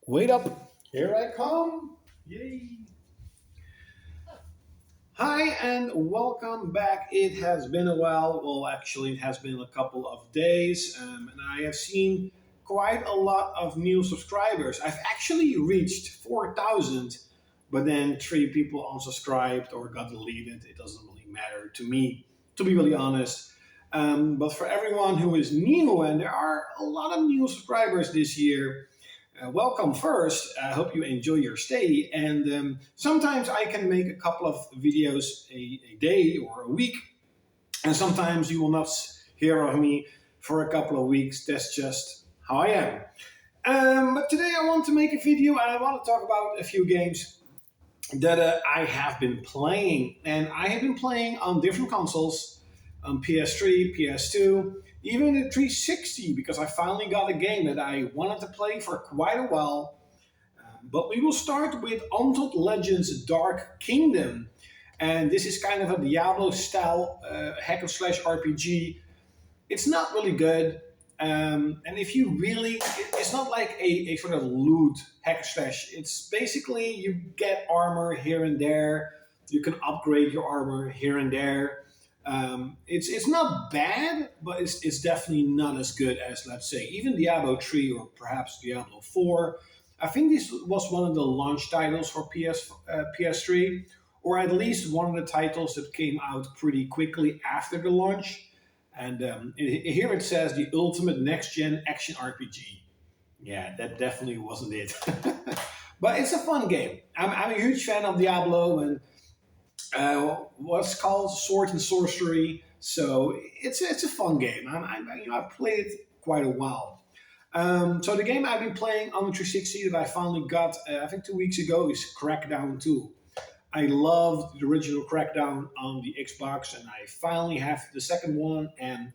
Wait up, here I come. Yay. Hi, and welcome back. It has been a while. Well, actually, it has been a couple of days, and I have seen quite a lot of new subscribers. I've actually reached 4,000, but then three people unsubscribed or got deleted. It doesn't really matter to me, to be really honest. But for everyone who is new, and there are a lot of new subscribers this year, welcome first. I hope you enjoy your stay. And sometimes I can make a couple of videos a day or a week. And sometimes you will not hear of me for a couple of weeks. That's just how I am. But today I want to make a video and I want to talk about a few games that I have been playing. And I have been playing on different consoles, on PS3, PS2, even the 360, because I finally got a game that I wanted to play for quite a while. But we will start with Untold Legends Dark Kingdom. And this is kind of a Diablo style hack and slash RPG. It's not really good. And if you really, it's not like a sort of loot hack and slash. It's basically you get armor here and there. You can upgrade your armor here and there. It's not bad, but it's definitely not as good as, let's say, even Diablo 3 or perhaps Diablo 4. I think this was one of the launch titles for PS3, or at least one of the titles that came out pretty quickly after the launch. And here it says the ultimate next-gen action RPG. Yeah, that definitely wasn't it. But it's a fun game. I'm a huge fan of Diablo and what's called Sword and Sorcery. So it's a fun game. I've played it quite a while. So the game I've been playing on the 360 that I finally got, I think 2 weeks ago, is Crackdown 2. I loved the original Crackdown on the Xbox, and I finally have the second one. And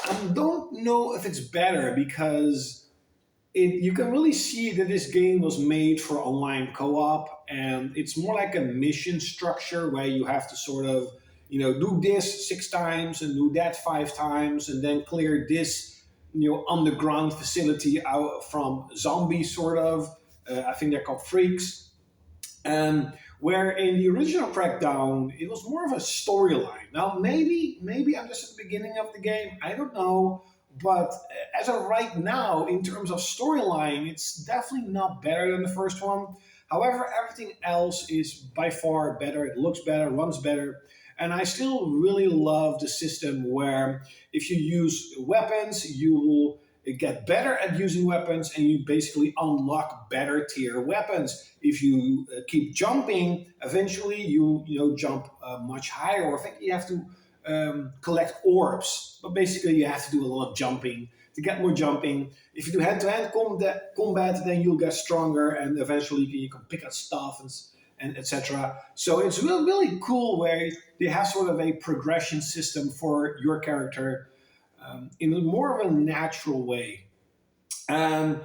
I don't know if it's better because you can really see that this game was made for online co-op, and it's more like a mission structure where you have to sort of, do this 6 times and do that 5 times, and then clear this, underground facility out from zombies, sort of. I think they're called freaks. Where in the original Crackdown, it was more of a storyline. Now, maybe I'm just at the beginning of the game. I don't know. But as of right now, in terms of storyline, it's definitely not better than the first one. However, everything else is by far better. It looks better, runs better. And I still really love the system where if you use weapons, you will get better at using weapons and you basically unlock better tier weapons. If you keep jumping, eventually you jump much higher. Or I think you have to collect orbs, but basically you have to do a lot of jumping to get more jumping. If you do hand-to-hand combat, then you'll get stronger, and eventually you can pick up stuff and etc. So it's really, really cool where they have sort of a progression system for your character in a more of a natural way. Um,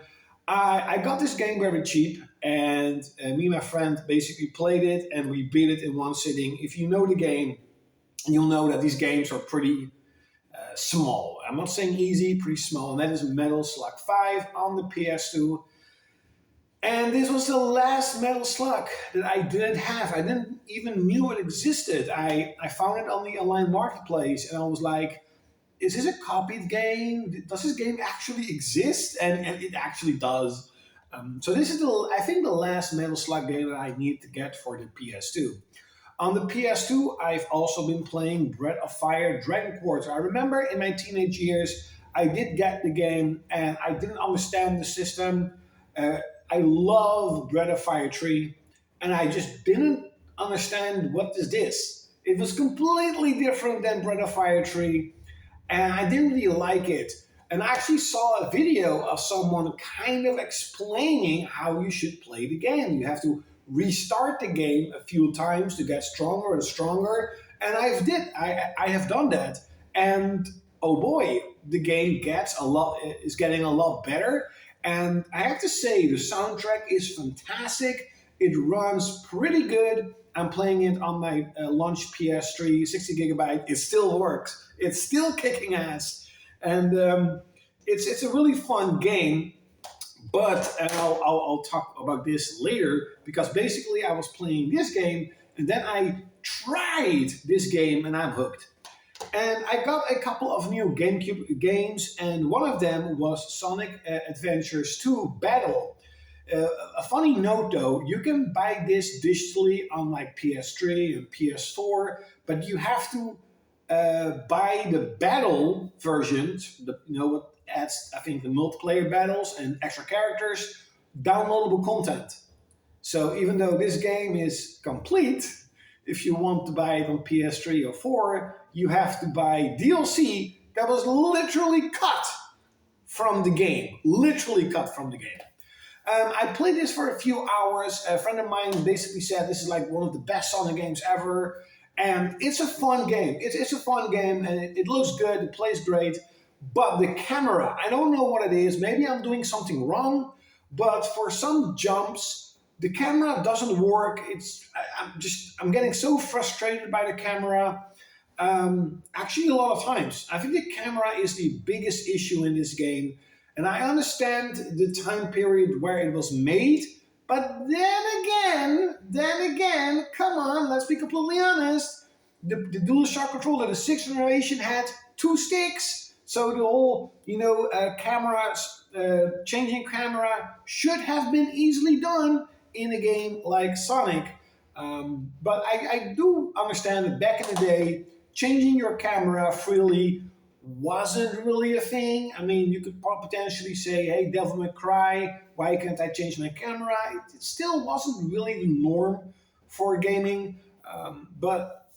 I got this game very cheap, and me and my friend basically played it, and we beat it in one sitting. If you know the game, you'll know that these games are pretty small. I'm not saying easy, pretty small. And that is Metal Slug 5 on the PS2. And this was the last Metal Slug that I didn't have. I didn't even knew it existed. I found it on the online marketplace, and I was like, is this a copied game? Does this game actually exist? And it actually does. So this is, I think, the last Metal Slug game that I need to get for the PS2. On the PS2, I've also been playing Breath of Fire Dragon Quarter. I remember in my teenage years, I did get the game and I didn't understand the system. I love Breath of Fire 3, and I just didn't understand what is this. It was completely different than Breath of Fire 3, and I didn't really like it. And I actually saw a video of someone kind of explaining how you should play the game. You have to restart the game a few times to get stronger and stronger. And I have done that. And oh boy, the game is getting a lot better. And I have to say, the soundtrack is fantastic. It runs pretty good. I'm playing it on my launch PS3, 60 gigabyte. It still works. It's still kicking ass. And it's a really fun game. But I'll talk about this later because basically I was playing this game and then I tried this game and I'm hooked. And I got a couple of new GameCube games, and one of them was Sonic Adventures 2 Battle. A funny note though, you can buy this digitally on like PS3 and PS4, but you have to buy the battle versions, what adds, I think, the multiplayer battles and extra characters, downloadable content. So even though this game is complete, if you want to buy it on PS3 or 4, you have to buy DLC that was literally cut from the game. Literally cut from the game. I played this for a few hours. A friend of mine basically said this is like one of the best Sonic games ever. And it's a fun game. It's a fun game, and it looks good. It plays great. But the camera, I don't know what it is. Maybe I'm doing something wrong. But for some jumps, the camera doesn't work. I'm getting so frustrated by the camera. Actually, a lot of times. I think the camera is the biggest issue in this game. And I understand the time period where it was made, but then again, come on, let's be completely honest. The DualShock controller, the sixth generation, had two sticks, so the whole, changing camera should have been easily done in a game like Sonic. But I do understand that back in the day, changing your camera freely wasn't really a thing. I mean, you could potentially say, hey, Devil May Cry, why can't I change my camera? It still wasn't really the norm for gaming. But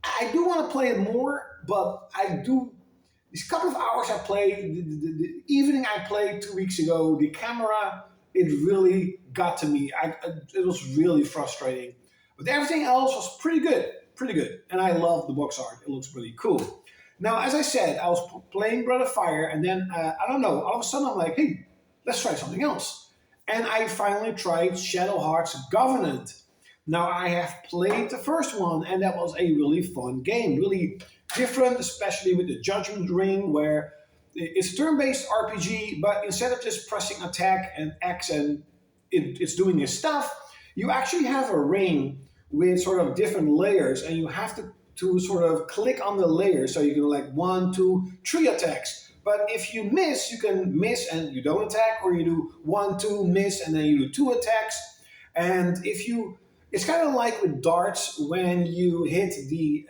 I do want to play it more, but these couple of hours I played, the evening I played 2 weeks ago, the camera, it really got to me. It was really frustrating. But everything else was pretty good. And I love the box art. It looks really cool. Now, as I said, I was playing Breath of Fire, and then, I don't know, all of a sudden I'm like, hey, let's try something else. And I finally tried Shadow Heart's Covenant. Now, I have played the first one, and that was a really fun game. Really different, especially with the Judgment Ring, where it's a turn-based RPG, but instead of just pressing attack and X and it's doing its stuff, you actually have a ring with sort of different layers, and you have to sort of click on the layer. So you can do like 1, 2, 3 attacks. But if you miss, you can miss and you don't attack, or you do 1, 2, miss, and then you do 2 attacks. And it's kind of like with darts when you hit the,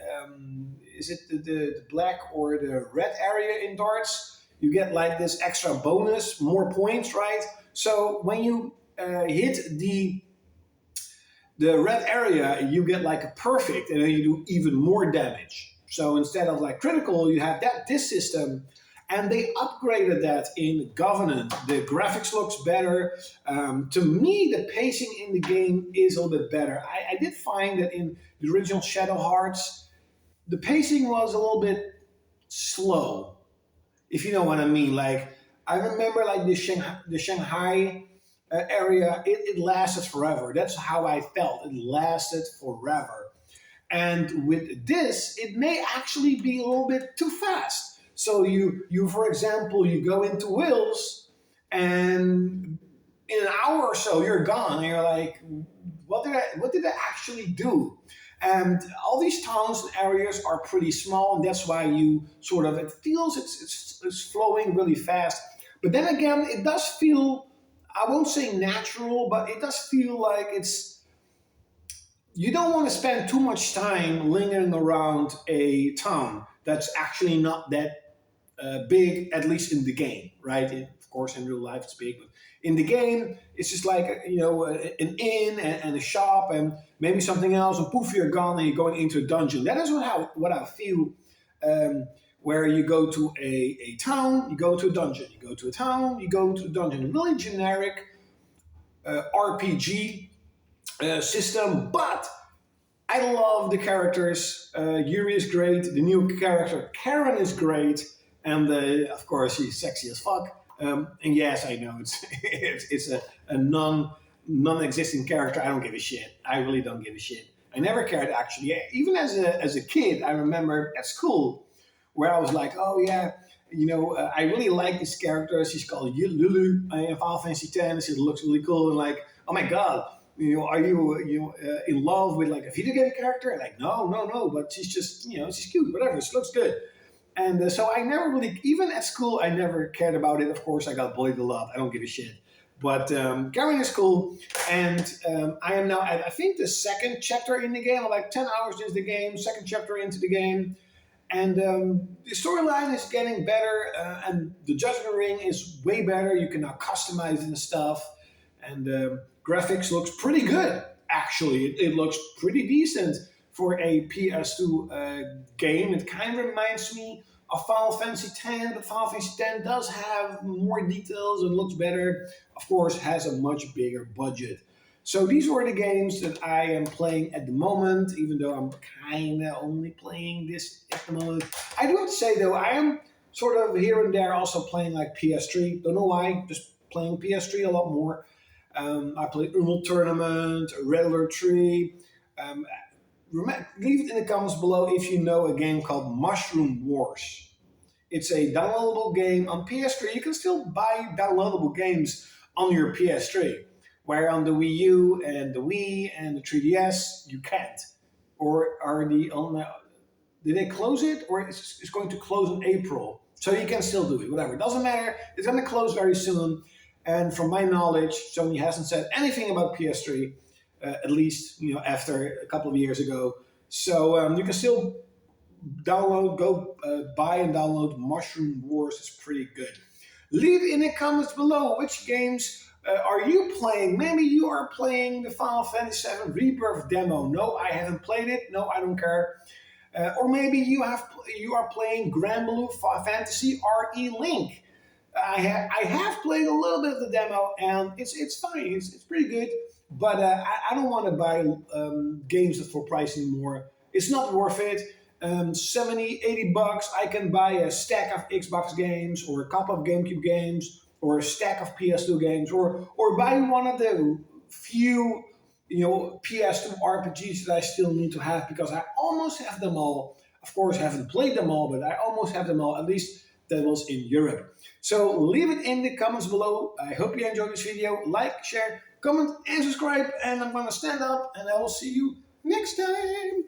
is it the black or the red area in darts? You get like this extra bonus, more points, right? So when you hit the red area, you get like a perfect, and then you do even more damage. So instead of like critical, you have this system, and they upgraded that in Covenant. The graphics looks better. To me, the pacing in the game is a little bit better. I did find that in the original Shadow Hearts, the pacing was a little bit slow, if you know what I mean. Like, I remember like the Shanghai area, it lasted forever. That's how I felt. It lasted forever. And with this, it may actually be a little bit too fast. So you for example, you go into Wales, and in an hour or so you're gone, and you're like, what did I actually do? And all these towns and areas are pretty small, and that's why you sort of, it feels it's flowing really fast. But then again, it does feel, I won't say natural, but it does feel like you don't want to spend too much time lingering around a town that's actually not that big, at least in the game, right? Of course, in real life it's big, but in the game, it's just like, an inn and a shop and maybe something else, and poof, you're gone and you're going into a dungeon. That is what I feel, where you go to a town, you go to a dungeon. You go to a town, you go to a dungeon. A really generic RPG system, but I love the characters. Yuri is great. The new character, Karen, is great. And of course, she's sexy as fuck. And yes, I know it's a non-existing character. I don't give a shit. I really don't give a shit. I never cared, actually. Even as a kid, I remember at school where I was like, oh yeah, I really like this character. She's called Lulu in Final Fantasy X. She looks really cool and like, oh my god, are you in love with like a video game character? Like, no, no, no. But she's just she's cute. Whatever. She looks good. And so I never really, even at school, I never cared about it. Of course, I got bullied a lot. I don't give a shit. But Karen is cool, and I am now at I think the second chapter in the game. I'm like 10 hours into the game, second chapter into the game, and the storyline is getting better, and the Judgment Ring is way better. You can now customize it and stuff, and graphics looks pretty good. Actually, it looks pretty decent for a PS2 game. It kind of reminds me of Final Fantasy X, but Final Fantasy X does have more details and looks better. Of course, has a much bigger budget. So these were the games that I am playing at the moment, even though I'm kind of only playing this at the moment. I do have to say, though, I am sort of here and there also playing like PS3. Don't know why, just playing PS3 a lot more. I played Emerald Tournament, Rattler 3. Leave it in the comments below if you know a game called Mushroom Wars. It's a downloadable game on PS3. You can still buy downloadable games on your PS3, where on the Wii U and the Wii and the 3DS you can't. Or did they close it, or it's going to close in April? So you can still do it. Whatever, it doesn't matter. It's going to close very soon. And from my knowledge, Sony hasn't said anything about PS3. At least after a couple of years ago. So you can still buy and download Mushroom Wars. It's pretty good. Leave in the comments below which games are you playing. Maybe you are playing the Final Fantasy VII Rebirth demo. No, I haven't played it. No, I don't care. Or maybe you are playing Granblue Fantasy RE Link. I have played a little bit of the demo, and it's fine. It's pretty good. But I don't want to buy games at full price anymore. It's not worth it. 70, 80 bucks, I can buy a stack of Xbox games, or a couple of GameCube games, or a stack of PS2 games, or buy one of the few PS2 RPGs that I still need to have, because I almost have them all. Of course, I haven't played them all, but I almost have them all. At least that was in Europe. So leave it in the comments below. I hope you enjoyed this video. Like, share, comment, and subscribe. And I'm going to stand up, and I will see you next time.